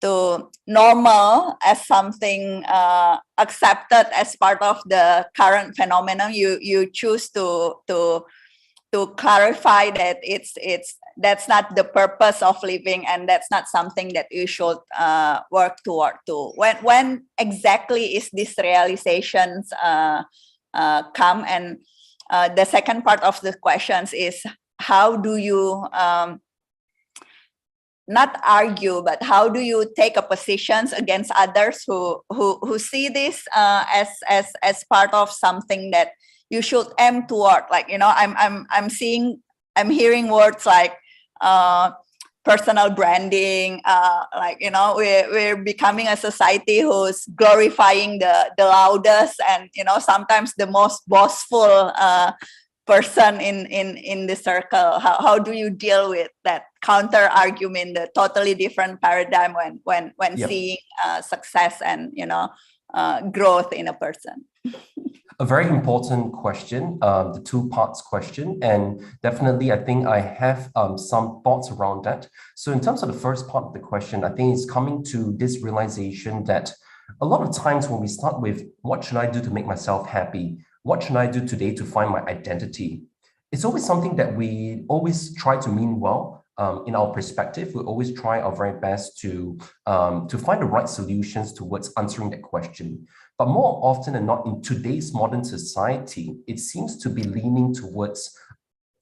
to normal as something accepted as part of the current phenomenon, you choose to clarify that that's not the purpose of living, and that's not something that you should work toward. When exactly is this realizations come? And the second part of the questions is, how do you not argue, but how do you take a positions against others who see this as part of something that you should aim toward? Like, I'm hearing words like personal branding, we're becoming a society who's glorifying the loudest and sometimes the most boastful person in the circle. How do you deal with that counter argument, the totally different paradigm when Yep. seeing success and growth in a person? A very important question, the two parts question, and definitely I think I have some thoughts around that. So in terms of the first part of the question, I think it's coming to this realization that a lot of times when we start with what should I do to make myself happy, what should I do today to find my identity, it's always something that we always try to mean well. In our perspective, we always try our very best to find the right solutions towards answering that question. But more often than not, in today's modern society, it seems to be leaning towards,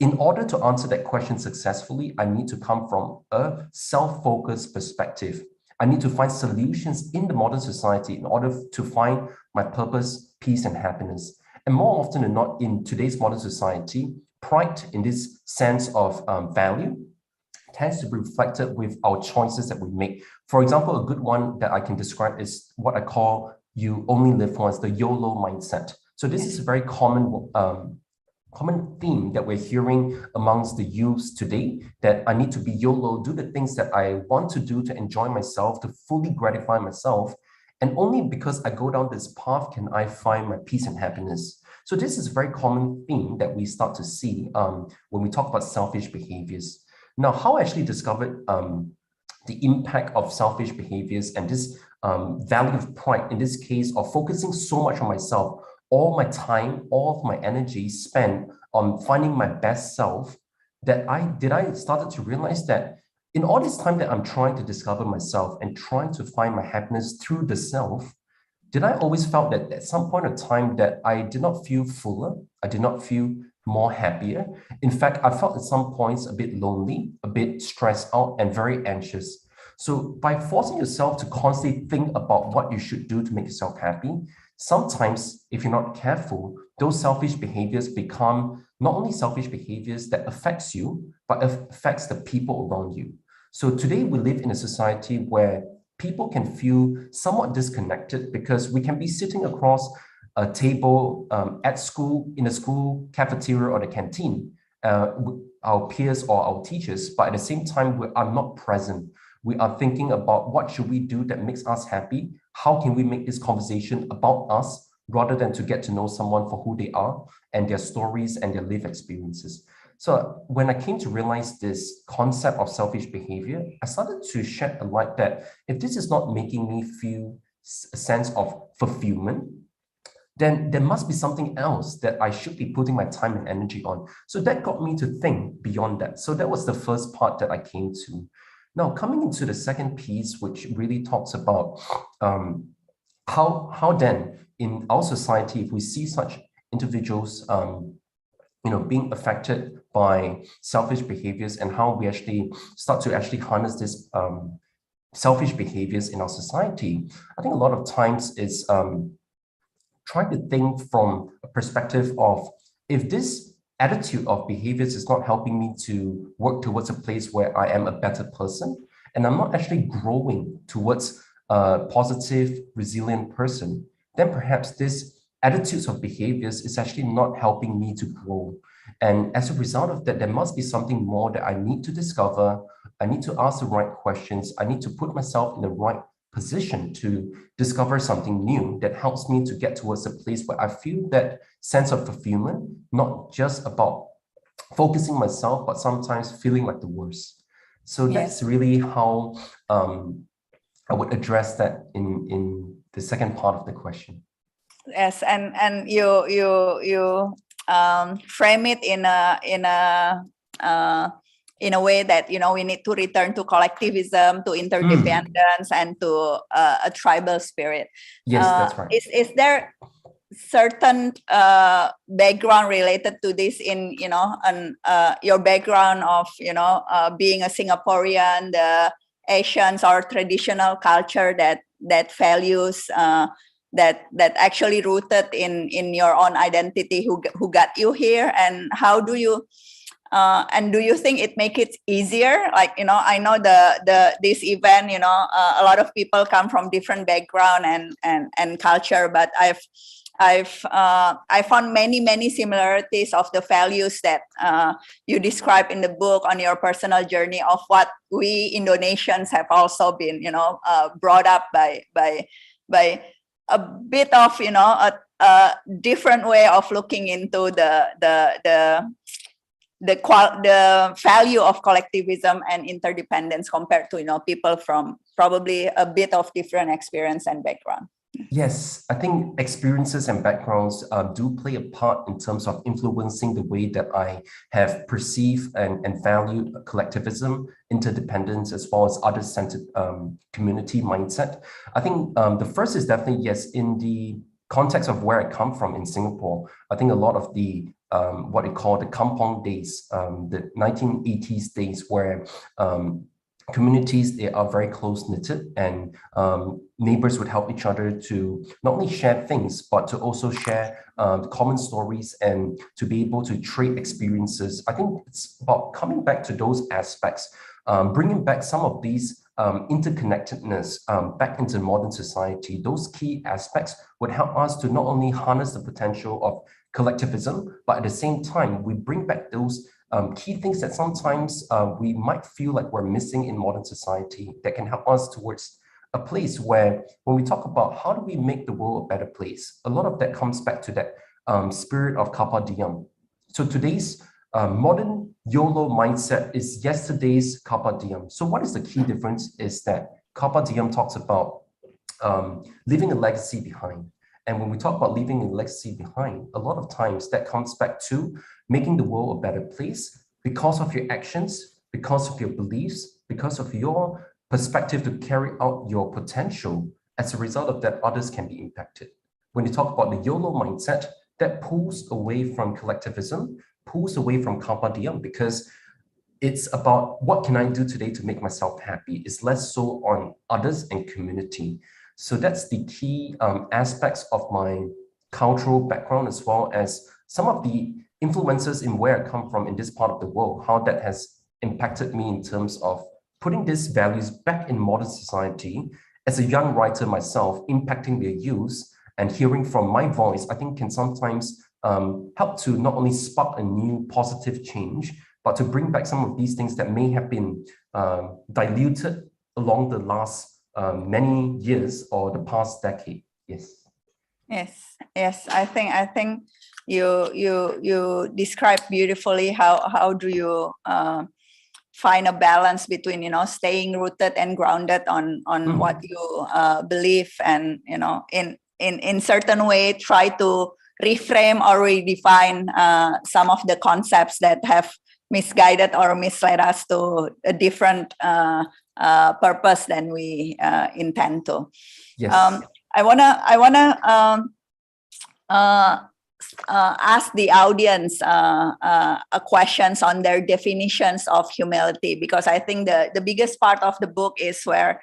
in order to answer that question successfully, I need to come from a self-focused perspective. I need to find solutions in the modern society in order to find my purpose, peace, and happiness. And more often than not, in today's modern society, pride in this sense of value tends to be reflected with our choices that we make. For example, a good one that I can describe is what I call you only live once, the YOLO mindset. So this is a very common theme that we're hearing amongst the youths today, that I need to be YOLO, do the things that I want to do to enjoy myself, to fully gratify myself. And only because I go down this path can I find my peace and happiness. So this is a very common theme that we start to see when we talk about selfish behaviors. Now, how I actually discovered the impact of selfish behaviors and this value of pride, in this case of focusing so much on myself, all my time, all of my energy spent on finding my best self, that I started to realize that in all this time that I'm trying to discover myself and trying to find my happiness through the self, did I always felt that at some point of time that I did not feel fuller, I did not feel more happier. In fact, I felt at some points a bit lonely, a bit stressed out, and very anxious. So by forcing yourself to constantly think about what you should do to make yourself happy, sometimes if you're not careful, those selfish behaviors become not only selfish behaviors that affects you, but affects the people around you. So today we live in a society where people can feel somewhat disconnected because we can be sitting across a table at school, in a school cafeteria or the canteen, our peers or our teachers, but at the same time, we are not present. We are thinking about what should we do that makes us happy? How can we make this conversation about us rather than to get to know someone for who they are and their stories and their lived experiences? So when I came to realize this concept of selfish behavior, I started to shed a light that if this is not making me feel a sense of fulfillment, then there must be something else that I should be putting my time and energy on. So that got me to think beyond that. So that was the first part that I came to. Now, coming into the second piece, which really talks about how then in our society, if we see such individuals, being affected by selfish behaviors and how we actually start to actually harness this selfish behaviors in our society, I think a lot of times it's trying to think from a perspective of, if this attitude of behaviors is not helping me to work towards a place where I am a better person, and I'm not actually growing towards a positive, resilient person, then perhaps this attitudes of behaviors is actually not helping me to grow. And as a result of that, there must be something more that I need to discover. I need to ask the right questions. I need to put myself in the right position to discover something new that helps me to get towards a place where I feel that sense of fulfillment, not just about focusing myself, but sometimes feeling like the worst. So that's really how I would address that in the second part of the question. Yes, and you frame it in a way that, you know, we need to return to collectivism, to interdependence, and to a tribal spirit. Yes, that's right. Is there certain background related to this in, you know, your background of, you know, being a Singaporean, the Asians or traditional culture that values that actually rooted in your own identity who got you here, and how do you and do you think it make it easier? Like, you know, I know this event, you know, a lot of people come from different background and culture, but I found many similarities of the values that you describe in the book on your personal journey of what we Indonesians have also been, you know, brought up by a bit of, you know, a different way of looking into the value of collectivism and interdependence compared to, you know, people from probably a bit of different experience and background. Yes, I think experiences and backgrounds do play a part in terms of influencing the way that I have perceived and valued collectivism, interdependence, as well as other-centered community mindset. I think the first is definitely, yes, in the context of where I come from in Singapore. I think a lot of the what we call the kampong days, the 1980s days, where communities, they are very close-knitted, and neighbors would help each other to not only share things, but to also share common stories and to be able to trade experiences. I think it's about coming back to those aspects, bringing back some of these interconnectedness back into modern society. Those key aspects would help us to not only harness the potential of collectivism, but at the same time, we bring back those key things that sometimes we might feel like we're missing in modern society that can help us towards a place where, when we talk about how do we make the world a better place, a lot of that comes back to that spirit of Carpe Diem. So today's modern YOLO mindset is yesterday's Carpe Diem. So what is the key difference is that Carpe Diem talks about leaving a legacy behind. And when we talk about leaving a legacy behind, a lot of times that comes back to making the world a better place because of your actions, because of your beliefs, because of your perspective to carry out your potential. As a result of that, others can be impacted. When you talk about the YOLO mindset, that pulls away from collectivism, pulls away from Carpe Diem, because it's about what can I do today to make myself happy. It's less so on others and community. So that's the key aspects of my cultural background, as well as some of the influences in where I come from in this part of the world, how that has impacted me in terms of putting these values back in modern society. As a young writer myself, impacting their use and hearing from my voice, I think can sometimes help to not only spark a new positive change, but to bring back some of these things that may have been diluted along the last many years or the past decade. Yes. I think you describe beautifully how do you find a balance between, you know, staying rooted and grounded on what you believe, and, you know, in certain way try to reframe or redefine some of the concepts that have misguided or misled us to a different purpose than we intend to. Yes. I wanna ask the audience questions on their definitions of humility, because I think the biggest part of the book is where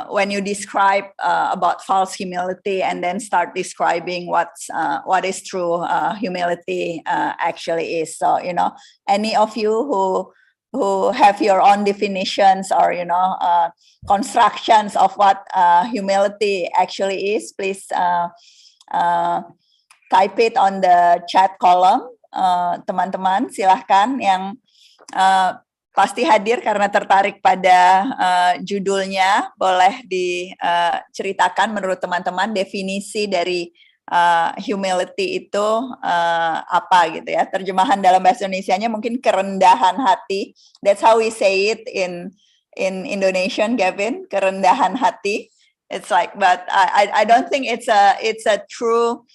when you describe about false humility and then start describing what is true humility actually is. So, you know, any of you who have your own definitions or, you know, constructions of what humility actually is, please type it on the chat column. Teman-teman, silahkan yang pasti hadir karena tertarik pada judulnya, boleh diceritakan menurut teman-teman definisi dari humility itu apa gitu ya. Terjemahan dalam bahasa Indonesianya mungkin kerendahan hati. That's how we say it in Indonesian, Gavin, kerendahan hati. It's like, but I don't think it's a true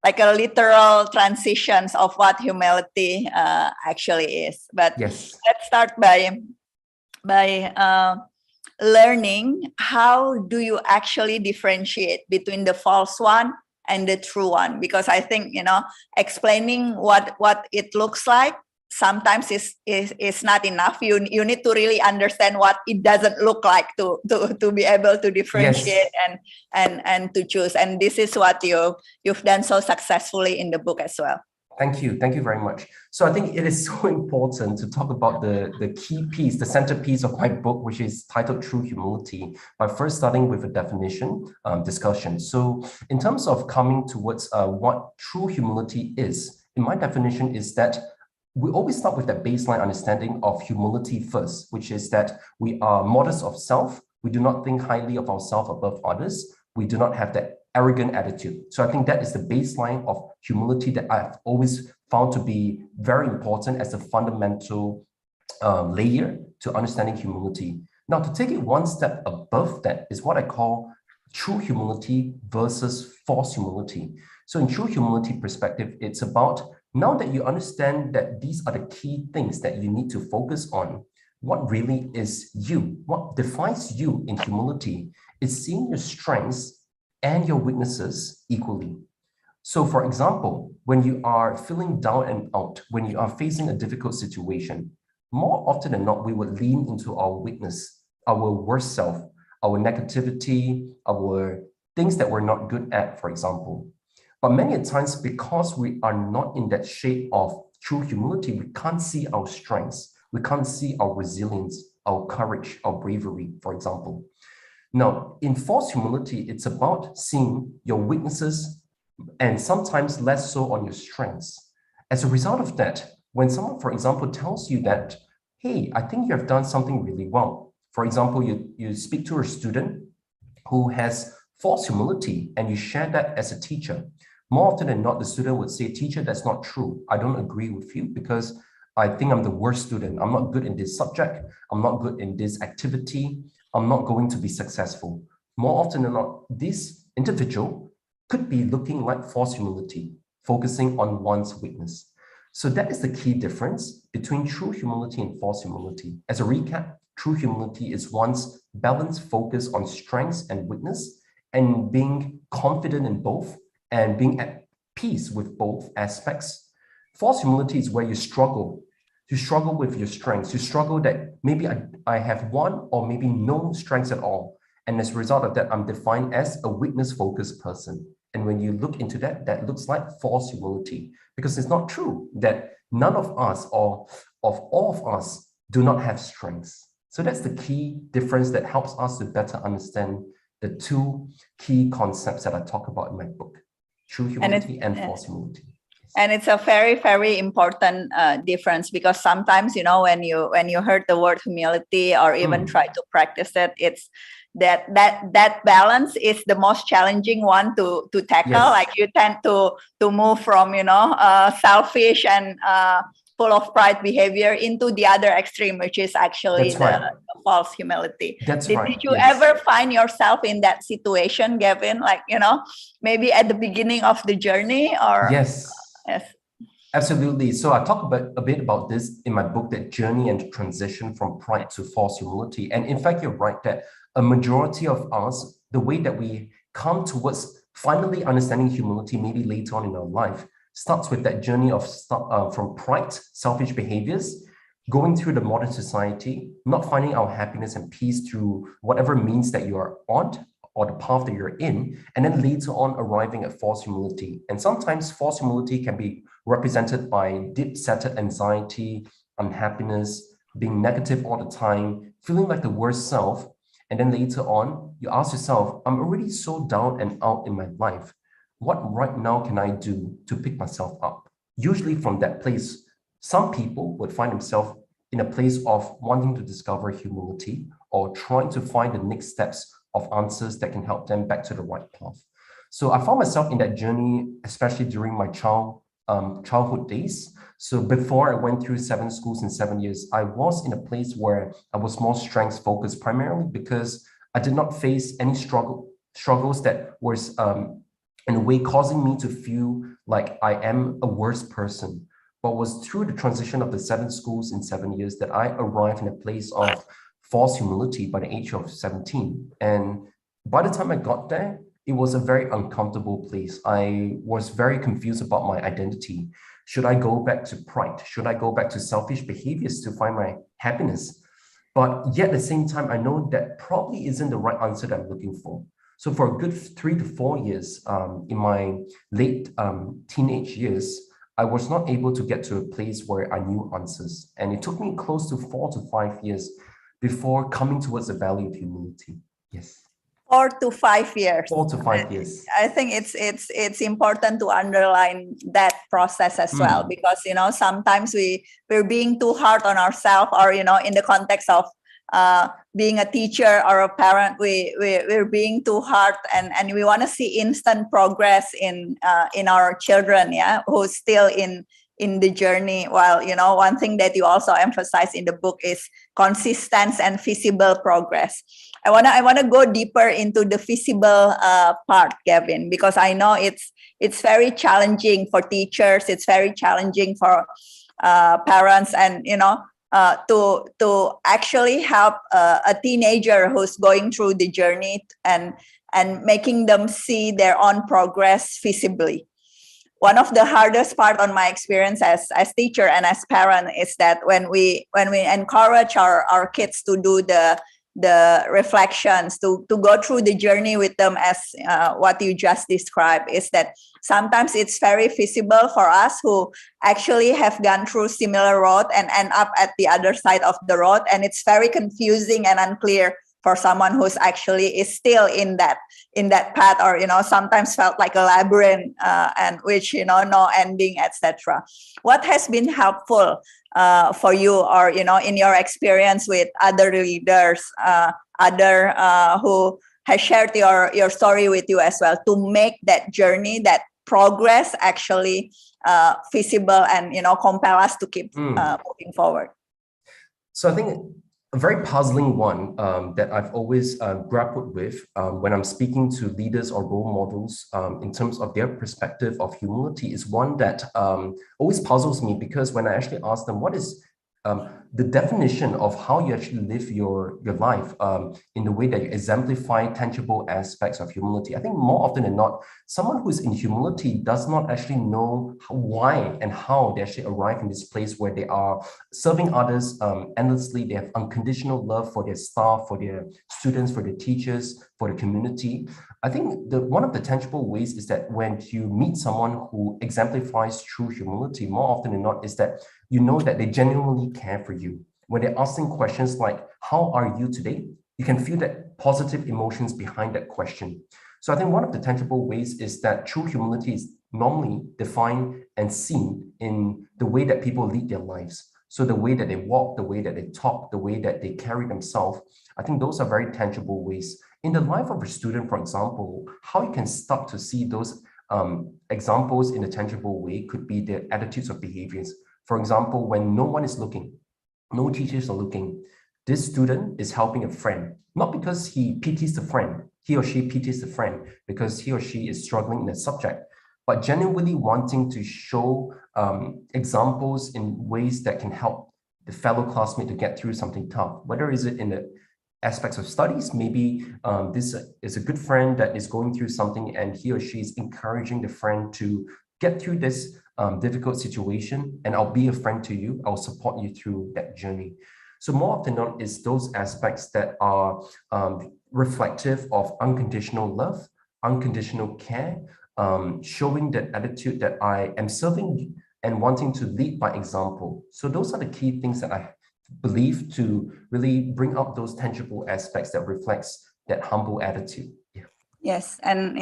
like a literal transitions of what humility actually is. But Yes. let's start by learning how do you actually differentiate between the false one and the true one, because I think explaining what it looks like sometimes is not enough. You need to really understand what it doesn't look like to be able to differentiate. Yes. and to choose, and this is what you've done so successfully in the book as well. Thank you very much. So I think it is so important to talk about the key piece, the centerpiece of my book, which is titled True Humility, by first starting with a definition discussion. So in terms of coming towards what true humility is, in my definition is that we always start with that baseline understanding of humility first, which is that we are modest of self. We do not think highly of ourselves above others. We do not have that arrogant attitude. So I think that is the baseline of humility that I've always found to be very important as a fundamental layer to understanding humility. Now, to take it one step above that is what I call true humility versus false humility. So in true humility perspective, it's about, now that you understand that these are the key things that you need to focus on, what really is you? What defines you in humility is seeing your strengths and your weaknesses equally. So for example, when you are feeling down and out, when you are facing a difficult situation, more often than not, we would lean into our weakness, our worst self, our negativity, our things that we're not good at, for example. But many times, because we are not in that shape of true humility, we can't see our strengths. We can't see our resilience, our courage, our bravery, for example. Now, in false humility, it's about seeing your weaknesses and sometimes less so on your strengths. As a result of that, when someone, for example, tells you that, hey, I think you have done something really well. For example, you speak to a student who has false humility and you share that as a teacher. More often than not, the student would say, teacher, that's not true. I don't agree with you because I think I'm the worst student. I'm not good in this subject. I'm not good in this activity. I'm not going to be successful. More often than not, this individual could be looking like false humility, focusing on one's weakness. So that is the key difference between true humility and false humility. As a recap, true humility is one's balanced focus on strengths and weakness and being confident in both and being at peace with both aspects. False humility is where you struggle. You struggle with your strengths. You struggle that maybe I have one or maybe no strengths at all. And as a result of that, I'm defined as a weakness-focused person. And when you look into that, that looks like false humility, because it's not true that none of us or of all of us do not have strengths. So that's the key difference that helps us to better understand the two key concepts that I talk about in my book, true humility and false humility. And it's a very, very important difference, because sometimes, when you heard the word humility or even try to practice it, it's that balance is the most challenging one to tackle. Yes. Like you tend to move from, selfish and full of pride behavior into the other extreme, which is actually the false humility. Did you ever find yourself in that situation, Gavin? Like, maybe at the beginning of the journey or? Yes. Yes. Absolutely. So I talk a bit about this in my book, that journey and transition from pride to false humility. And in fact, you're right that a majority of us, the way that we come towards finally understanding humility, maybe later on in our life, starts with that journey of from pride, selfish behaviors, going through the modern society, not finding our happiness and peace through whatever means that you are on, or the path that you're in, and then later on arriving at false humility. And sometimes false humility can be represented by deep-seated anxiety, unhappiness, being negative all the time, feeling like the worst self. And then later on, you ask yourself, I'm already so down and out in my life. What right now can I do to pick myself up? Usually from that place, some people would find themselves in a place of wanting to discover humility or trying to find the next steps of answers that can help them back to the right path. So I found myself in that journey, especially during my childhood days. So before I went through 7 schools in 7 years, I was in a place where I was more strengths focused, primarily because I did not face any struggles that was in a way causing me to feel like I am a worse person. But was through the transition of the 7 schools in 7 years that I arrived in a place of false humility by the age of 17. And by the time I got there, it was a very uncomfortable place. I was very confused about my identity. Should I go back to pride? Should I go back to selfish behaviors to find my happiness? But yet at the same time, I know that probably isn't the right answer that I'm looking for. So for a good 3 to 4 years in my late teenage years, I was not able to get to a place where I knew answers. And it took me close to 4 to 5 years before coming towards the value of humility. Yes. 4 to 5 years. 4 to 5 years. I think it's important to underline that process as well, because sometimes we're being too hard on ourselves, or in the context of being a teacher or a parent, we're being too hard, and we want to see instant progress in our children, who's still in the journey. While one thing that you also emphasize in the book is consistent and visible progress. I wanna go deeper into the visible part, Gavin, because I know it's very challenging for teachers. It's very challenging for parents, and to actually help a teenager who's going through the journey and making them see their own progress visibly. One of the hardest part on my experience as teacher and as parent is that when we encourage our kids to do the reflections, to go through the journey with them, as what you just described, is that sometimes it's very visible for us who actually have gone through similar road and end up at the other side of the road, and it's very confusing and unclear for someone who's actually is still in that path, or sometimes felt like a labyrinth, and which no ending, etc. What has been helpful for you, or in your experience with other leaders, who has shared your story with you as well, to make that journey, that progress actually visible and compel us to keep moving forward? So I think a very puzzling one that I've always grappled with when I'm speaking to leaders or role models in terms of their perspective of humility is one that always puzzles me, because when I actually ask them what is the definition of how you actually live your life in the way that you exemplify tangible aspects of humility, I think more often than not, someone who's in humility does not actually know why and how they actually arrive in this place where they are serving others endlessly. They have unconditional love for their staff, for their students, for their teachers, for the community. I think one of the tangible ways is that when you meet someone who exemplifies true humility, more often than not, is that you know that they genuinely care for you. When they're asking questions like, how are you today? You can feel that positive emotions behind that question. So I think one of the tangible ways is that true humility is normally defined and seen in the way that people lead their lives. So the way that they walk, the way that they talk, the way that they carry themselves, I think those are very tangible ways. In the life of a student, for example, how you can start to see those examples in a tangible way could be their attitudes or behaviors. For example, when no one is looking, no teachers are looking, this student is helping a friend, not because he pities the friend, he or she pities the friend because he or she is struggling in a subject, but genuinely wanting to show examples in ways that can help the fellow classmate to get through something tough. Whether is it in the aspects of studies, maybe this is a good friend that is going through something and he or she is encouraging the friend to get through this difficult situation, and I'll be a friend to you, I'll support you through that journey. So more often than not, is those aspects that are reflective of unconditional love, unconditional care, showing that attitude that I am serving and wanting to lead by example. So those are the key things that I believe to really bring up those tangible aspects that reflects that humble attitude. Yeah. Yes, and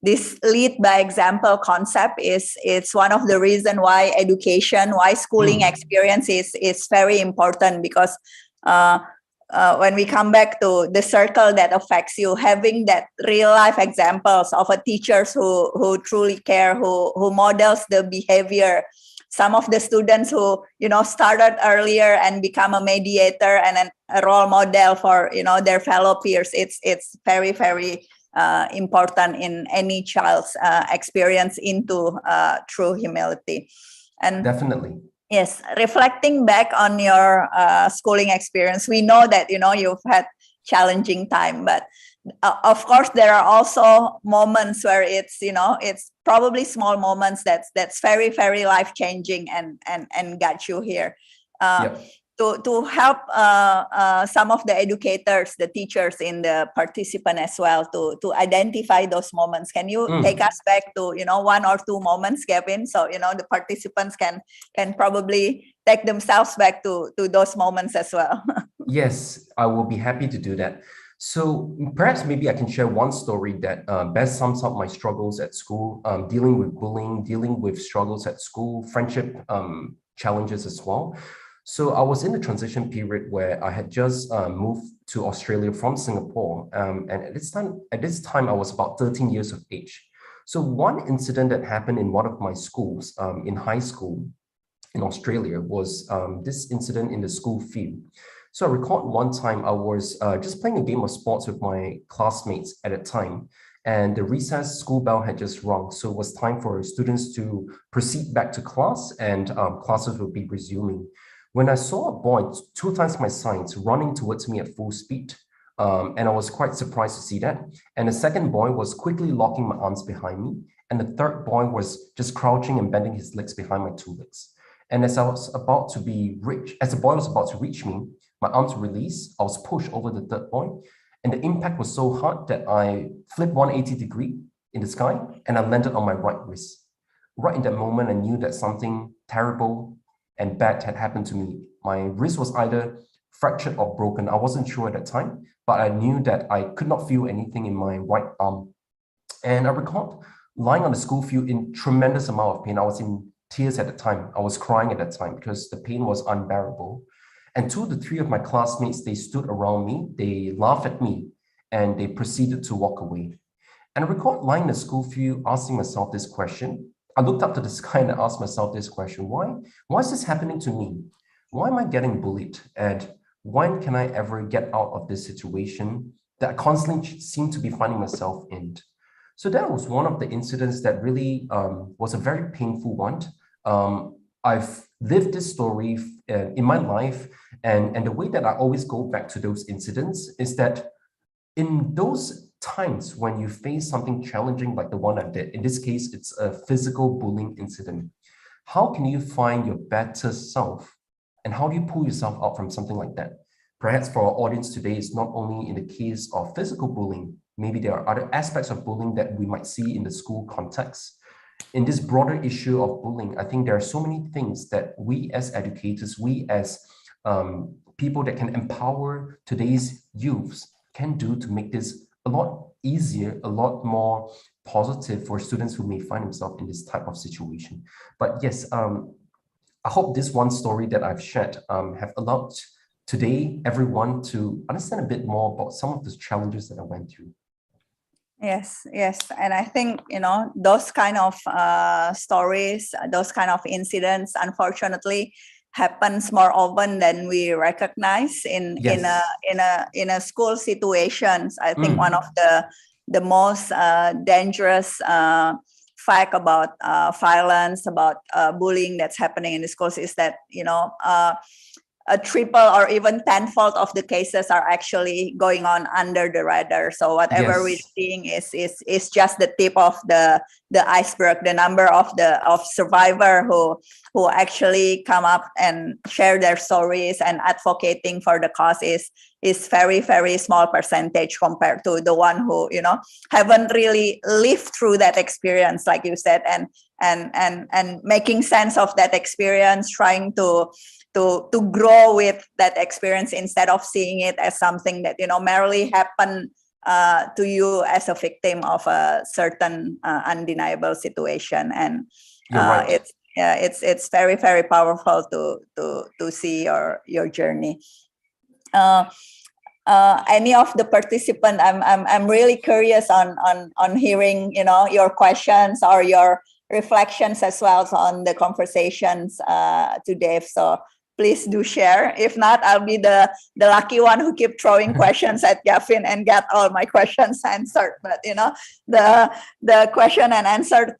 this lead by example concept it's one of the reason why education, why schooling experience is very important, because when we come back to the circle that affects you, having that real life examples of a teachers who truly care, who models the behavior. Some of the students who, started earlier and become a mediator and a role model for, their fellow peers. It's very, very important in any child's experience into true humility. And Definitely. yes, reflecting back on your schooling experience, we know that, you've had challenging time, but of course, there are also moments where it's probably small moments that's very, very life-changing and got you here. Yep. To help some of the educators, the teachers in the participant as well to identify those moments. Can you take us back to, one or two moments, Gavin? So, the participants can probably take themselves back to those moments as well. Yes, I will be happy to do that. So perhaps maybe I can share one story that best sums up my struggles at school, dealing with bullying, dealing with struggles at school, friendship challenges as well. So I was in the transition period where I had just moved to Australia from Singapore. And at this time, I was about 13 years of age. So one incident that happened in one of my schools in high school in Australia was this incident in the school field. So I recall one time I was just playing a game of sports with my classmates at a time, and the recess school bell had just rung. So it was time for students to proceed back to class, and classes would be resuming. When I saw a boy 2 times my size running towards me at full speed, and I was quite surprised to see that. And the second boy was quickly locking my arms behind me, and the third boy was just crouching and bending his legs behind my two legs. And as the boy was about to reach me, my arms released, I was pushed over the third boy, and the impact was so hard that I flipped 180 degree in the sky, and I landed on my right wrist. Right in that moment, I knew that something terrible and bad had happened to me. My wrist was either fractured or broken. I wasn't sure at that time, but I knew that I could not feel anything in my right arm. And I recalled lying on the school field in tremendous amount of pain. I was in tears at the time. I was crying at that time because the pain was unbearable. And 2 to 3 of my classmates, they stood around me, they laughed at me, and they proceeded to walk away. And I recall lying in the school field asking myself this question. I looked up to the sky and I asked myself this question: why is this happening to me? Why am I getting bullied? And when can I ever get out of this situation that I constantly seem to be finding myself in? So that was one of the incidents that really was a very painful one. I've lived this story in my life, and the way that I always go back to those incidents is that in those times when you face something challenging like the one I did, in this case, it's a physical bullying incident, how can you find your better self? And how do you pull yourself out from something like that? Perhaps for our audience today, it's not only in the case of physical bullying, maybe there are other aspects of bullying that we might see in the school context. In this broader issue of bullying, I think there are so many things that we as educators, we as people that can empower today's youths can do to make this a lot easier, a lot more positive for students who may find themselves in this type of situation. But yes, I hope this one story that I've shared have allowed today everyone to understand a bit more about some of the challenges that I went through. Yes, and I think those kind of stories, those kind of incidents, unfortunately, happens more often than we recognize in a school situations. I think one of the most dangerous fact about violence, about bullying that's happening in the schools is that a triple or even tenfold of the cases are actually going on under the radar. So whatever we're seeing is just the tip of the iceberg. The number of survivor who actually come up and share their stories and advocating for the cause is very, very small percentage compared to the one who haven't really lived through that experience, like you said, and making sense of that experience, trying to grow with that experience instead of seeing it as something that merely happened to you as a victim of a certain undeniable situation. And right. It's very, very powerful to see your journey. any of the participant, I'm really curious on hearing, you know, your questions or your reflections as well on the conversations today. So please do share. If not, I'll be the lucky one who keep throwing questions at Gavin and get all my questions answered. But you know, the question and answer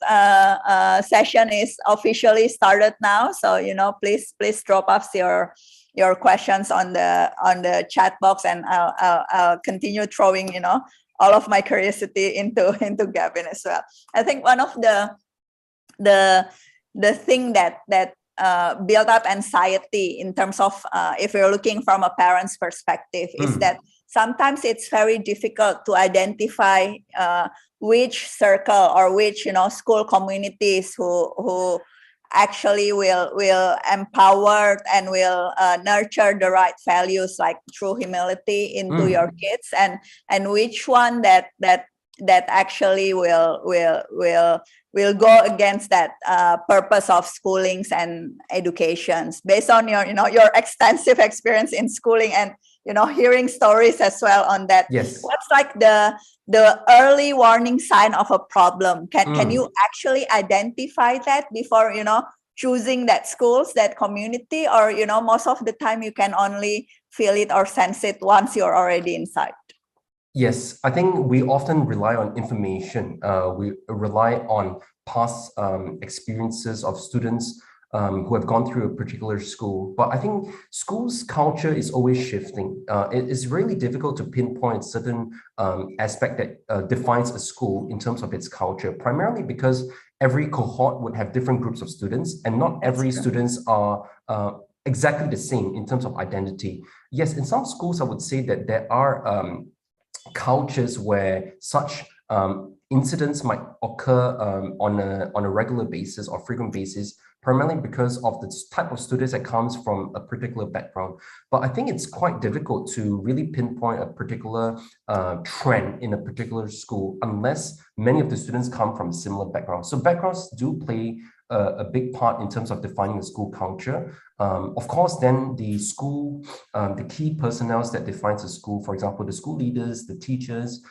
session is officially started now. So you know, please drop us your questions on the chat box, and I'll continue throwing, you know, all of my curiosity into Gavin as well. I think one of the thing that build up anxiety in terms of if you're looking from a parent's perspective is that sometimes it's very difficult to identify which circle or which, you know, school communities who actually will empower and will nurture the right values like true humility into your kids, and which one that actually will go against that purpose of schoolings and educations, based on your, you know, your extensive experience in schooling and, you know, hearing stories as well on that. Yes. What's like the early warning sign of a problem? Can you actually identify that before, you know, choosing that schools, that community, or, you know, most of the time you can only feel it or sense it once you're already inside? Yes, I think we often rely on information. We rely on past experiences of students who have gone through a particular school. But I think schools' culture is always shifting. It is really difficult to pinpoint certain aspect that defines a school in terms of its culture, primarily because every cohort would have different groups of students, and not every students are exactly the same in terms of identity. Yes, in some schools, I would say that there are cultures where such incidents might occur on a regular basis or frequent basis, primarily because of the type of students that comes from a particular background. But I think it's quite difficult to really pinpoint a particular trend in a particular school unless many of the students come from a similar background. So backgrounds do play a big part in terms of defining the school culture. Of course, then the school, the key personnel that defines the school, for example, the school leaders, the teachers,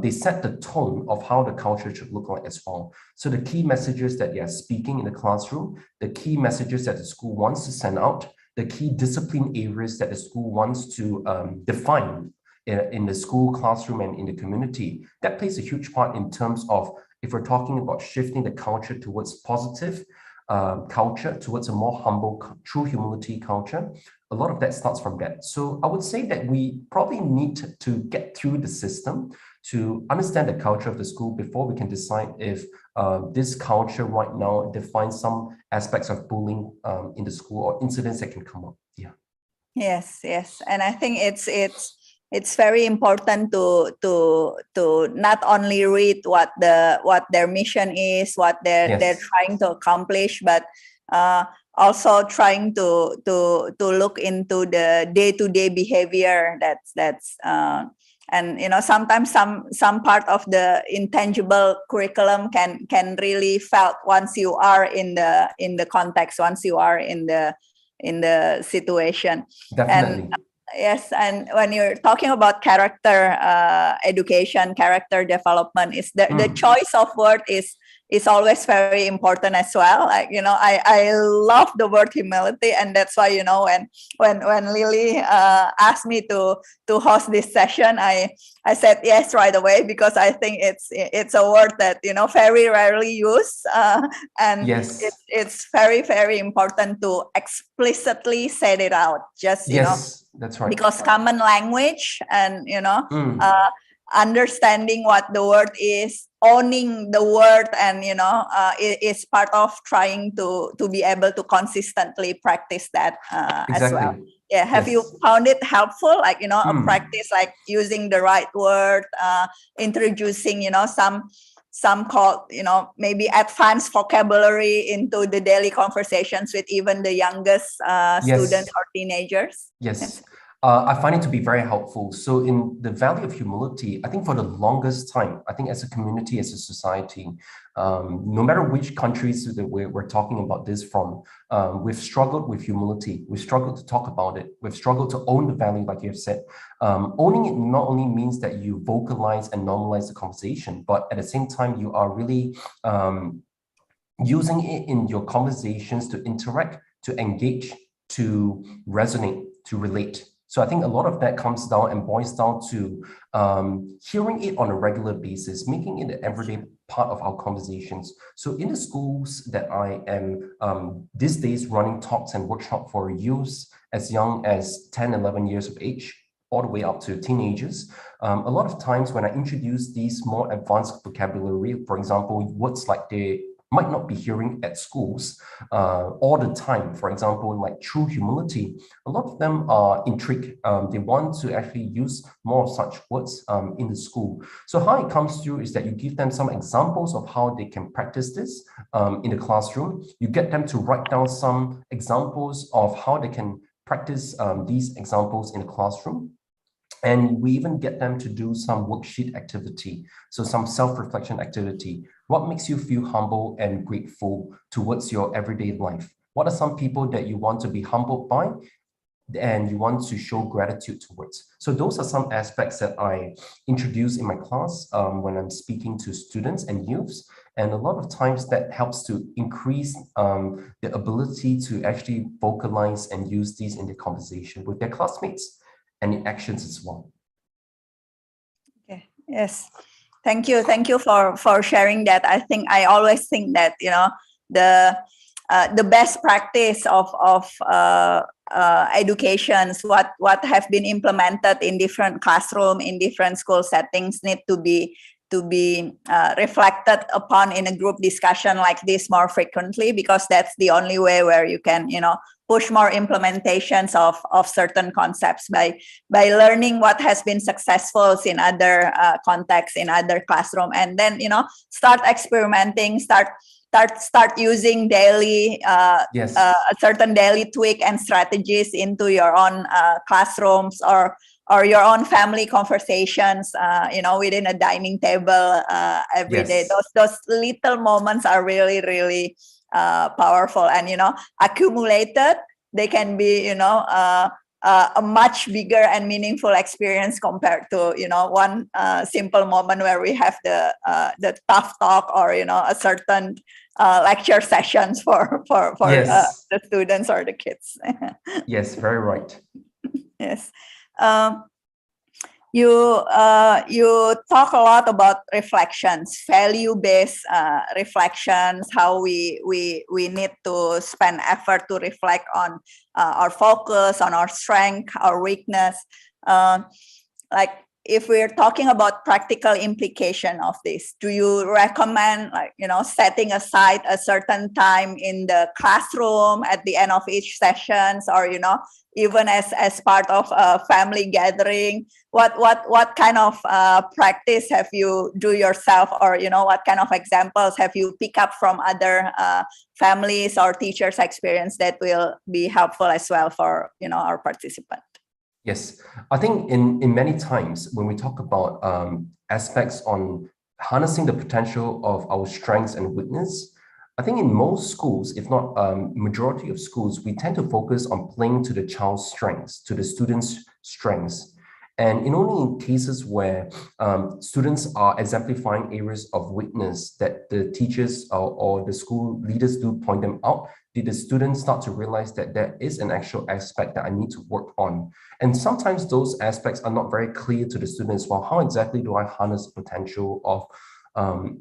they set the tone of how the culture should look like as well. So the key messages that they are speaking in the classroom, the key messages that the school wants to send out, the key discipline areas that the school wants to define in the school classroom and in the community, that plays a huge part in terms of, if we're talking about shifting the culture towards positive culture, towards a more humble, true humility culture, a lot of that starts from that. So I would say that we probably need to get through the system to understand the culture of the school before we can decide if this culture right now defines some aspects of bullying in the school or incidents that can come up. Yeah. Yes, and I think it's very important to not only read what their mission is, what they're trying to accomplish, but also trying to look into the day-to-day behavior that's and you know, sometimes some part of the intangible curriculum can really felt once you are in the context, once you are in the situation. Definitely. And yes, and when you're talking about character education, character development, is the choice of word is always very important as well. Like, you know, I love the word humility, and that's why, you know, when Lily asked me to host this session, I said yes right away, because I think it's a word that, you know, very rarely used, and it's very, very important to explicitly say it out. Just you know, that's right. Because common language and, you know, understanding what the word is, owning the word, and, you know, is part of trying to be able to consistently practice that as well. Yeah. Have you found it helpful? Like, you know, a practice like using the right word, introducing, you know, some called, you know, maybe advanced vocabulary into the daily conversations with even the youngest students or teenagers? Yes. I find it to be very helpful. So in the value of humility, I think for the longest time, I think as a community, as a society, no matter which countries that we're talking about this from, we've struggled with humility. We've struggled to talk about it. We've struggled to own the value, like you have said. Owning it not only means that you vocalize and normalize the conversation, but at the same time, you are really using it in your conversations to interact, to engage, to resonate, to relate. So I think a lot of that comes down and boils down to hearing it on a regular basis, making it an everyday part of our conversations. So in the schools that I am these days running talks and workshops for youth as young as 10, 11 years of age, all the way up to teenagers. A lot of times when I introduce these more advanced vocabulary, for example, words like they might not be hearing at schools all the time. For example, like true humility, a lot of them are intrigued. They want to actually use more of such words in the school. So how it comes through is that you give them some examples of how they can practice this in the classroom. You get them to write down some examples of how they can practice these examples in the classroom. And we even get them to do some worksheet activity, so some self-reflection activity. What makes you feel humble and grateful towards your everyday life? What are some people that you want to be humbled by and you want to show gratitude towards? So those are some aspects that I introduce in my class when I'm speaking to students and youths. And a lot of times that helps to increase the ability to actually vocalize and use these in their conversation with their classmates and in actions as well. Okay. Yes. Thank you. Thank you for sharing that. I think I always think that, you know, the best practice of educations, what have been implemented in different classroom, in different school settings need to be reflected upon in a group discussion like this more frequently, because that's the only way where you can, you know, push more implementations of certain concepts by learning what has been successful in other contexts, in other classroom, and then, you know, start experimenting, start using daily a certain daily tweak and strategies into your own classrooms or your own family conversations, you know, within a dining table every day. Those little moments are really, really powerful, and, you know, accumulated, they can be, you know, a much bigger and meaningful experience compared to, you know, one simple moment where we have the tough talk, or, you know, a certain lecture sessions for the students or the kids. Yes, very right. Yes. You talk a lot about reflections, value-based reflections, how we need to spend effort to reflect on our focus, on our strength, our weakness. Like, if we're talking about practical implication of this, do you recommend, like, you know, setting aside a certain time in the classroom at the end of each sessions, or, you know, even as part of a family gathering? What kind of practice have you do yourself, or, you know, what kind of examples have you picked up from other families or teachers' experience that will be helpful as well for, you know, our participants? Yes, I think in many times when we talk about aspects on harnessing the potential of our strengths and weakness, I think in most schools, if not majority of schools, we tend to focus on playing to the child's strengths, to the students' strengths. And in only in cases where students are exemplifying areas of weakness that the teachers or the school leaders do point them out, did the students start to realize that there is an actual aspect that I need to work on. And sometimes those aspects are not very clear to the students. Well, how exactly do I harness the potential of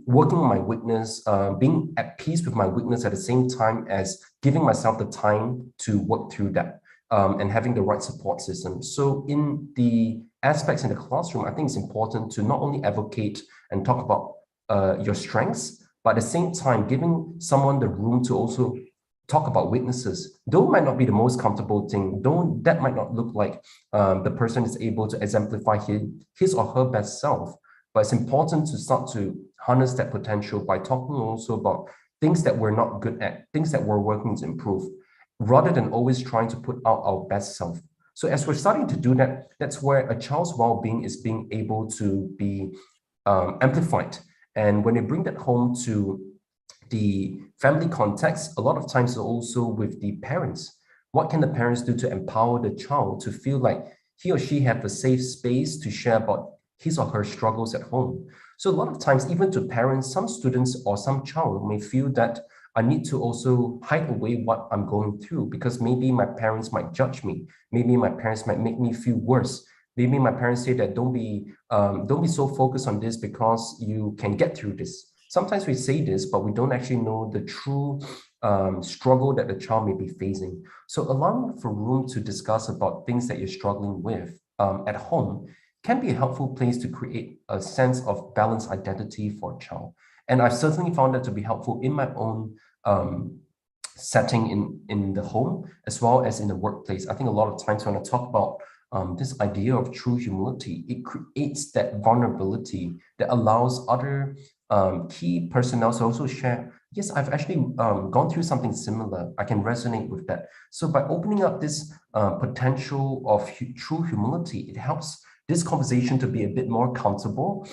working on my weakness, being at peace with my weakness at the same time as giving myself the time to work through that, and having the right support system. So in the aspects in the classroom, I think it's important to not only advocate and talk about your strengths, but at the same time, giving someone the room to also talk about weaknesses. Though might not be the most comfortable thing, though that might not look like the person is able to exemplify his or her best self, but it's important to start to harness that potential by talking also about things that we're not good at, things that we're working to improve, rather than always trying to put out our best self. So as we're starting to do that, that's where a child's well-being is being able to be amplified. And when they bring that home to the family context, a lot of times also with the parents. What can the parents do to empower the child to feel like he or she have a safe space to share about his or her struggles at home? So a lot of times, even to parents, some students or some child may feel that I need to also hide away what I'm going through because maybe my parents might judge me. Maybe my parents might make me feel worse. Maybe my parents say that don't be so focused on this because you can get through this. Sometimes we say this, but we don't actually know the true struggle that the child may be facing. So allowing for room to discuss about things that you're struggling with at home can be a helpful place to create a sense of balanced identity for a child. And I've certainly found that to be helpful in my own setting in the home, as well as in the workplace. I think a lot of times when I talk about this idea of true humility, it creates that vulnerability that allows other key personnel to also share, yes, I've actually gone through something similar. I can resonate with that. So by opening up this potential of true humility, it helps this conversation to be a bit more comfortable.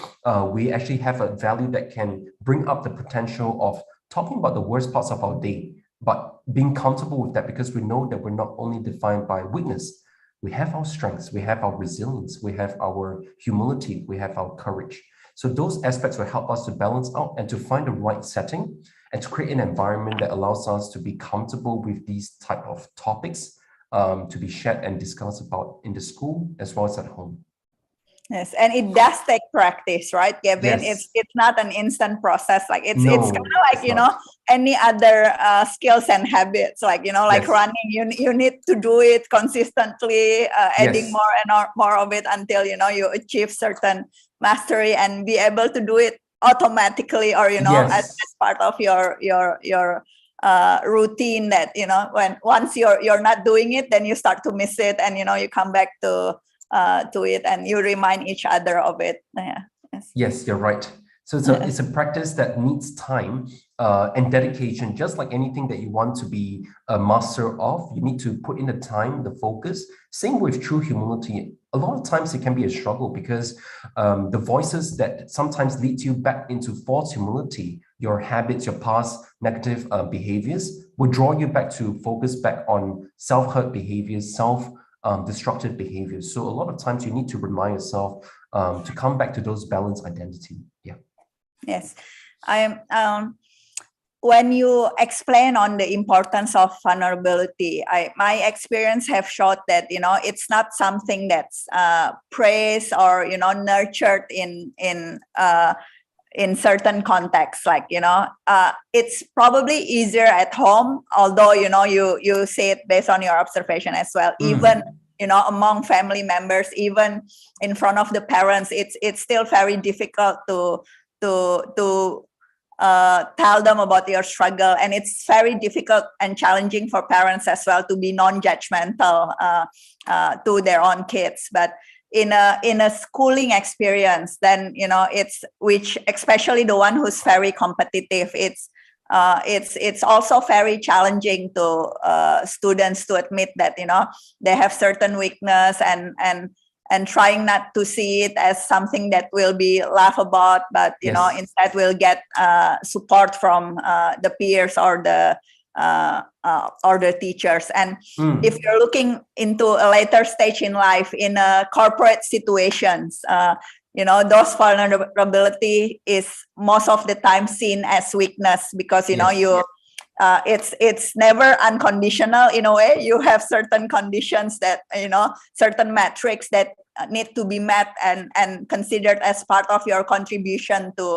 We actually have a value that can bring up the potential of talking about the worst parts of our day, but being comfortable with that because we know that we're not only defined by weakness, we have our strengths, we have our resilience, we have our humility, we have our courage. So those aspects will help us to balance out and to find the right setting and to create an environment that allows us to be comfortable with these type of topics to be shared and discussed about in the school as well as at home. Yes, and it does take practice, right, Kevin? Yes. It's not an instant process. Like it's No, kind of like, you know, any other skills and habits. Like, you know, like yes. running, you need to do it consistently, adding Yes. more and more of it until, you know, you achieve certain mastery and be able to do it automatically, or, you know, Yes. as part of your routine. That, you know, when once you're not doing it, then you start to miss it, and, you know, you come back to it and you remind each other of it. Yeah. Yes, you're right. So it's a practice that needs time and dedication, just like anything that you want to be a master of. You need to put in the time, the focus. Same with true humility. A lot of times it can be a struggle because the voices that sometimes lead you back into false humility, your habits, your past negative behaviors, will draw you back to focus back on self-hurt behaviors, destructive behaviors. So a lot of times you need to remind yourself to come back to those balanced identity. Yeah. Yes, when you explain on the importance of vulnerability, my experience have showed that, you know, it's not something that's praised or, you know, nurtured in certain contexts. Like, you know, it's probably easier at home, although, you know, you see it based on your observation as well. Even, you know, among family members, even in front of the parents, it's still very difficult to tell them about your struggle, and it's very difficult and challenging for parents as well to be non-judgmental to their own kids. But in a schooling experience, then, you know, it's, which especially the one who's very competitive, it's also very challenging to students to admit that, you know, they have certain weakness, and trying not to see it as something that will be laughed about, but, you know, instead will get support from the peers or the teachers. And if you're looking into a later stage in life, in corporate situations, you know, those vulnerability is most of the time seen as weakness, because, you know, it's never unconditional. In a way, you have certain conditions that, you know, certain metrics that need to be met and considered as part of your contribution to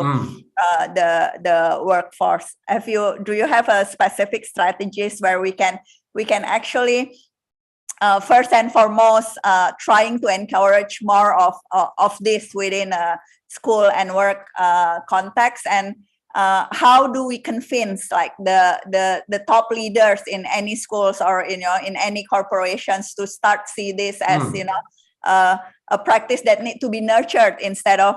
the workforce. Do you have a specific strategies where we can actually first and foremost trying to encourage more of this within a school and work context? And how do we convince, like, the top leaders in any schools or, you know, in any corporations to start see this as, you know, a practice that need to be nurtured instead of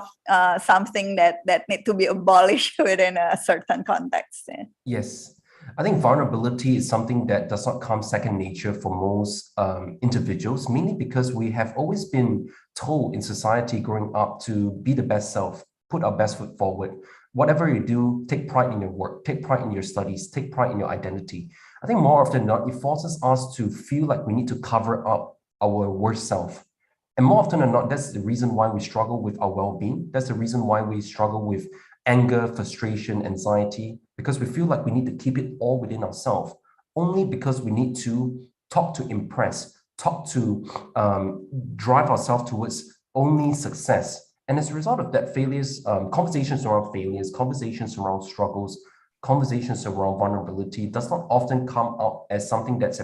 something that need to be abolished within a certain context? Yes. I think vulnerability is something that does not come second nature for most individuals, mainly because we have always been told in society growing up to be the best self, put our best foot forward. Whatever you do, take pride in your work, take pride in your studies, take pride in your identity. I think more often than not, it forces us to feel like we need to cover up our worst self. And more often than not, that's the reason why we struggle with our well-being. That's the reason why we struggle with anger, frustration, anxiety, because we feel like we need to keep it all within ourselves, only because we need to talk to impress, talk to drive ourselves towards only success. And as a result of that, conversations around failures, conversations around struggles, conversations around vulnerability does not often come out as something that's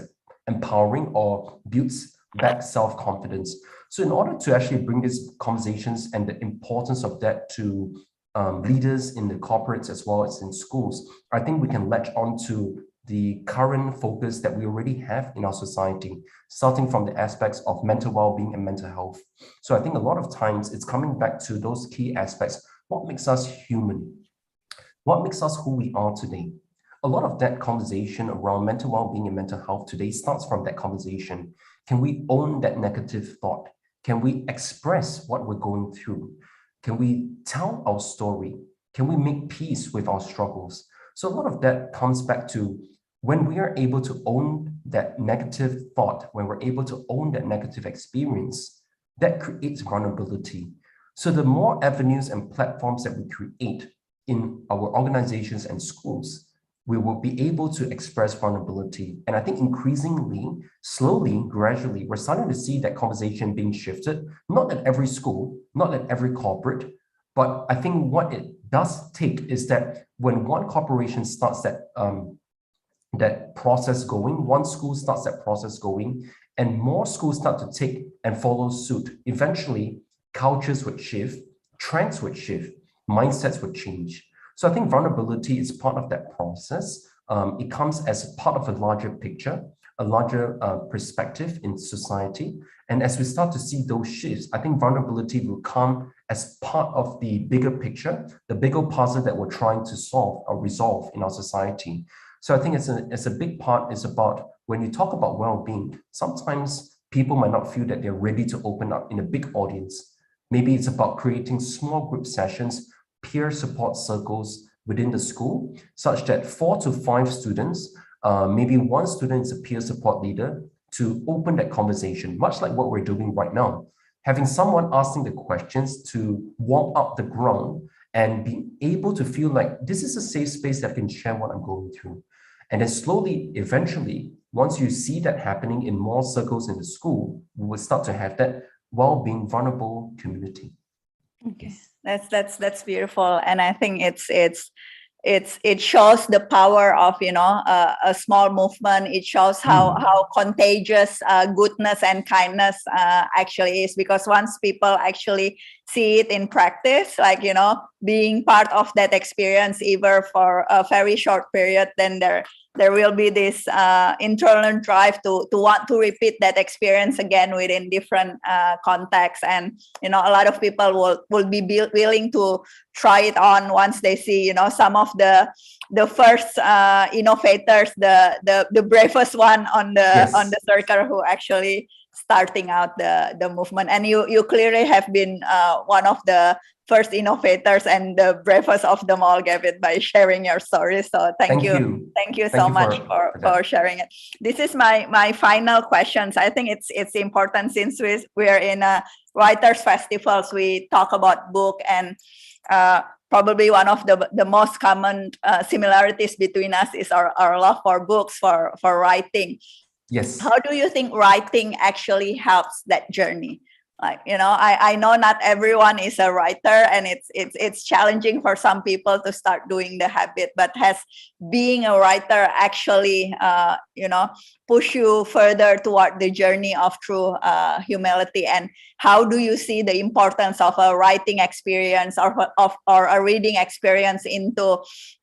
empowering or builds back self-confidence. So in order to actually bring these conversations and the importance of that to leaders in the corporates as well as in schools, I think we can latch on to the current focus that we already have in our society, starting from the aspects of mental well-being and mental health. So I think a lot of times it's coming back to those key aspects. What makes us human? What makes us who we are today? A lot of that conversation around mental well-being and mental health today starts from that conversation. Can we own that negative thought? Can we express what we're going through? Can we tell our story? Can we make peace with our struggles? So a lot of that comes back to when we are able to own that negative thought, when we're able to own that negative experience, that creates vulnerability. So the more avenues and platforms that we create in our organizations and schools, we will be able to express vulnerability. And I think increasingly, slowly, gradually, we're starting to see that conversation being shifted, not at every school, not at every corporate, but I think what it does take is that when one corporation starts that process going, one school starts that process going, and more schools start to take and follow suit, eventually cultures would shift, trends would shift, mindsets would change. So I think vulnerability is part of that process. It comes as part of a larger picture, a larger perspective in society. And as we start to see those shifts, I think vulnerability will come as part of the bigger picture, the bigger puzzle that we're trying to solve or resolve in our society. So I think it's a big part. It's about when you talk about well-being, sometimes people might not feel that they're ready to open up in a big audience. Maybe it's about creating small group sessions, peer support circles within the school, such that 4 to 5 students, maybe one student is a peer support leader, to open that conversation, much like what we're doing right now. Having someone asking the questions to warm up the ground and be able to feel like this is a safe space that I can share what I'm going through. And then slowly, eventually, once you see that happening in more circles in the school, we will start to have that well-being vulnerable community. Okay, that's beautiful, and I think it shows the power of a small movement. It shows how contagious goodness and kindness actually is, because once people actually see it in practice, like being part of that experience, even for a very short period, then there will be this internal drive to want to repeat that experience again within different contexts. And a lot of people will be willing to try it on once they see some of the first innovators, the bravest one on the circle who actually starting out the movement. And you clearly have been one of the first innovators and the bravest of them all, Gavin, by sharing your story. So thank you so much for sharing it. This is my final questions. I think it's important, since we're in a writers festivals, we talk about book, and probably one of the most common similarities between us is our love for books, for writing. Yes. How do you think writing actually helps that journey? Like, I know not everyone is a writer, and it's challenging for some people to start doing the habit, but has being a writer actually push you further toward the journey of true humility? And how do you see the importance of a writing experience or a reading experience into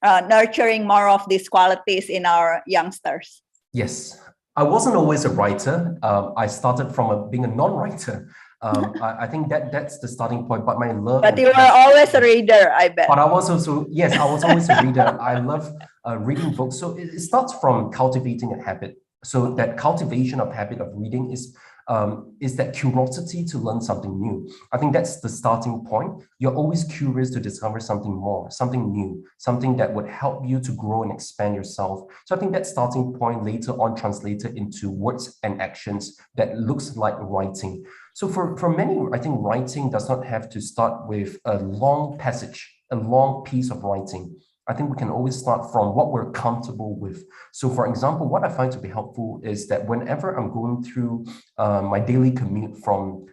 nurturing more of these qualities in our youngsters? Yes, I wasn't always a writer. I started from being a non-writer. I think that's the starting point. But my love. But you were always a reader, I bet. But I was also, yes, I was always a reader. I love reading books. So it starts from cultivating a habit. So that cultivation of habit of reading is that curiosity to learn something new. I think that's the starting point. You're always curious to discover something more, something new, something that would help you to grow and expand yourself. So I think that starting point later on translated into words and actions that looks like writing. So for many, I think writing does not have to start with a long passage, a long piece of writing. I think we can always start from what we're comfortable with. So for example, what I find to be helpful is that whenever I'm going through my daily commute from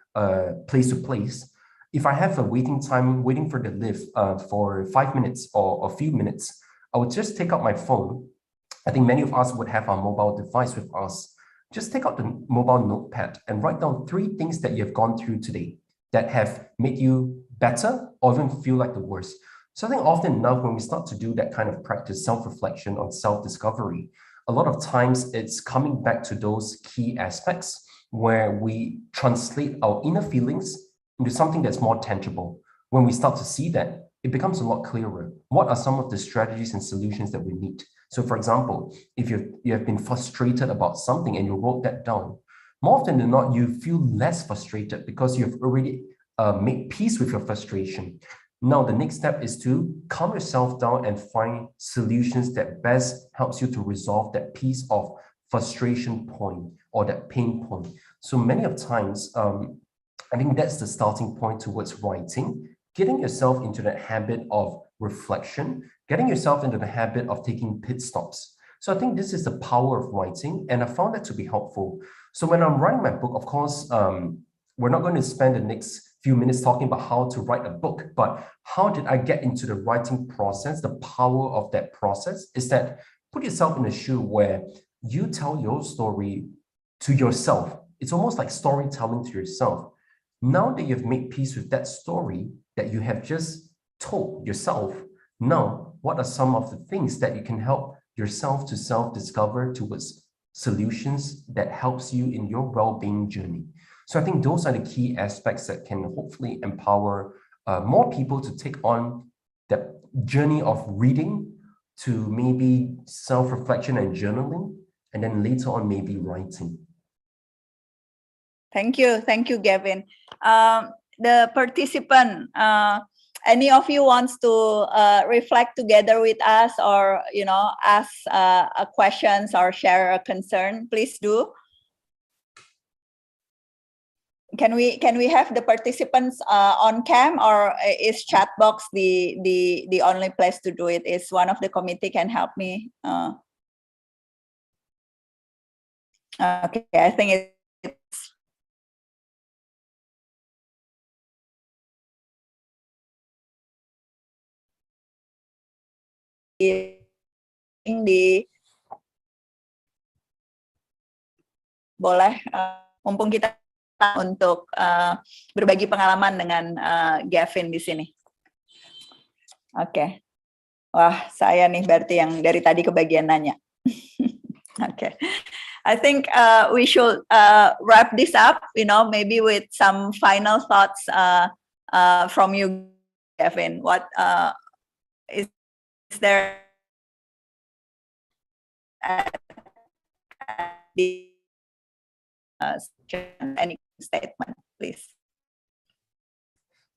place to place, if I have a waiting time, waiting for the lift for 5 minutes or a few minutes, I would just take out my phone. I think many of us would have our mobile device with us. Just take out the mobile notepad and write down 3 things that you've gone through today that have made you better or even feel like the worst. So I think often enough, when we start to do that kind of practice, self-reflection on self-discovery, a lot of times it's coming back to those key aspects where we translate our inner feelings into something that's more tangible. When we start to see that, it becomes a lot clearer. What are some of the strategies and solutions that we need? So for example, if you have been frustrated about something and you wrote that down, more often than not, you feel less frustrated because you've already made peace with your frustration. Now, the next step is to calm yourself down and find solutions that best helps you to resolve that piece of frustration point or that pain point. So many of times, I think that's the starting point towards writing, getting yourself into that habit of reflection, getting yourself into the habit of taking pit stops. So I think this is the power of writing, and I found that to be helpful. So when I'm writing my book, of course, we're not going to spend the next few minutes talking about how to write a book, but how did I get into the writing process? The power of that process is that put yourself in a shoe where you tell your story to yourself. It's almost like storytelling to yourself. Now that you've made peace with that story that you have just told yourself, now what are some of the things that you can help yourself to self-discover towards solutions that helps you in your well-being journey? So I think those are the key aspects that can hopefully empower more people to take on that journey of reading to maybe self-reflection and journaling, and then later on maybe writing. Thank you, Gavin. The participant, any of you wants to reflect together with us, or ask questions or share a concern, please do. Can we have the participants on cam, or is chat box the only place to do it? Is one of the committee can help me? Okay, I think it's boleh mumpung kita untuk berbagi pengalaman dengan Gavin di sini. Oke. Wah, saya nih berarti yang dari tadi kebagian nanya. Okay. I think we should wrap this up, maybe with some final thoughts from you, Gavin. What is there any statement, please?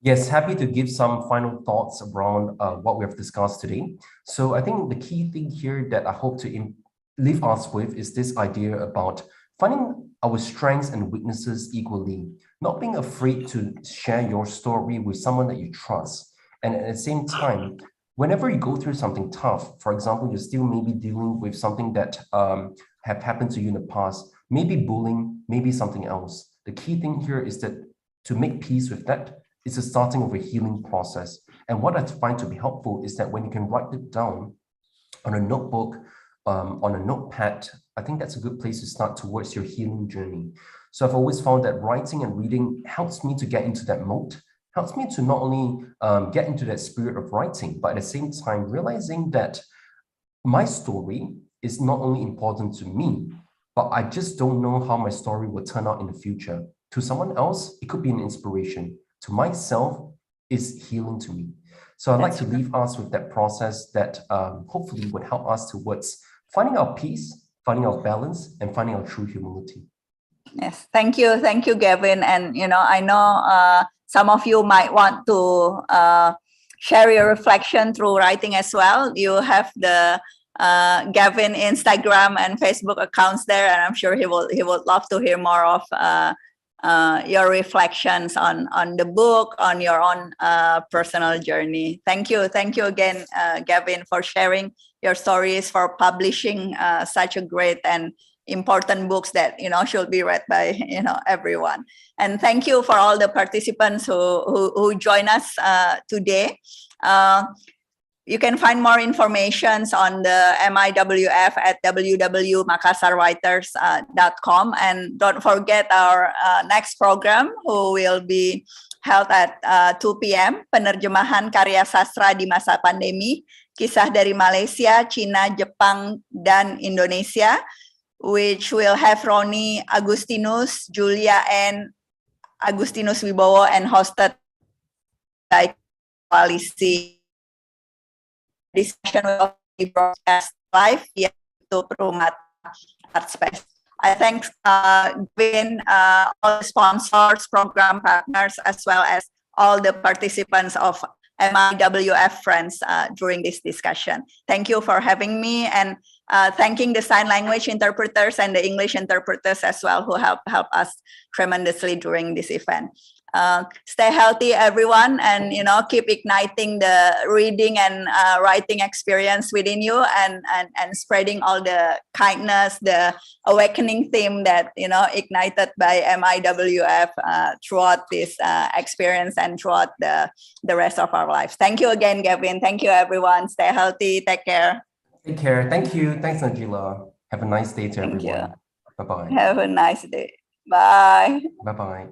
Yes, happy to give some final thoughts around what we have discussed today. So I think the key thing here that I hope to leave us with is this idea about finding our strengths and weaknesses equally, not being afraid to share your story with someone that you trust. And at the same time, whenever you go through something tough, for example, you're still maybe dealing with something that have happened to you in the past, maybe bullying, maybe something else. The key thing here is that to make peace with that, it's the starting of a healing process. And what I find to be helpful is that when you can write it down on a notebook, on a notepad, I think that's a good place to start towards your healing journey. So I've always found that writing and reading helps me to get into that mode, helps me to not only get into that spirit of writing, but at the same time, realizing that my story is not only important to me, but I just don't know how my story will turn out in the future. To someone else, it could be an inspiration. To myself, it's healing to me. So I'd like to leave us with that process that hopefully would help us towards finding our peace, finding our balance, and finding our true humility. Yes, thank you, Gavin. And I know some of you might want to share your reflection through writing as well. You have the Gavin Instagram and Facebook accounts there, and I'm sure he would love to hear more of your reflections on the book, on your own personal journey. Thank you again, Gavin, for sharing your stories, for publishing such a great and important books that should be read by everyone. And thank you for all the participants who join us today. You can find more information on the MIWF at www.makassarwriters.com. And don't forget our next program, who will be held at 2 p.m. Penerjemahan Karya Sastra di Masa Pandemi, Kisah dari Malaysia, China, Jepang, dan Indonesia, which will have Roni Agustinus, Julia N. Agustinus Wibowo, and hosted by Koalisi. This session will be broadcast live via YouTube Rumah Art Space. I thank Gavin, all the sponsors, program partners, as well as all the participants of MIWF Friends during this discussion. Thank you for having me, and thanking the sign language interpreters and the English interpreters as well, who help us tremendously during this event. Stay healthy, everyone, and keep igniting the reading and writing experience within you, and spreading all the kindness, the awakening theme that ignited by MIWF throughout this experience and throughout the rest of our lives. Thank you again, Gavin. Thank you, everyone. Stay healthy. Take care. Take care. Thank you. Thanks, Najila. Have a nice day to everyone. Bye-bye. Have a nice day. Bye. Bye-bye.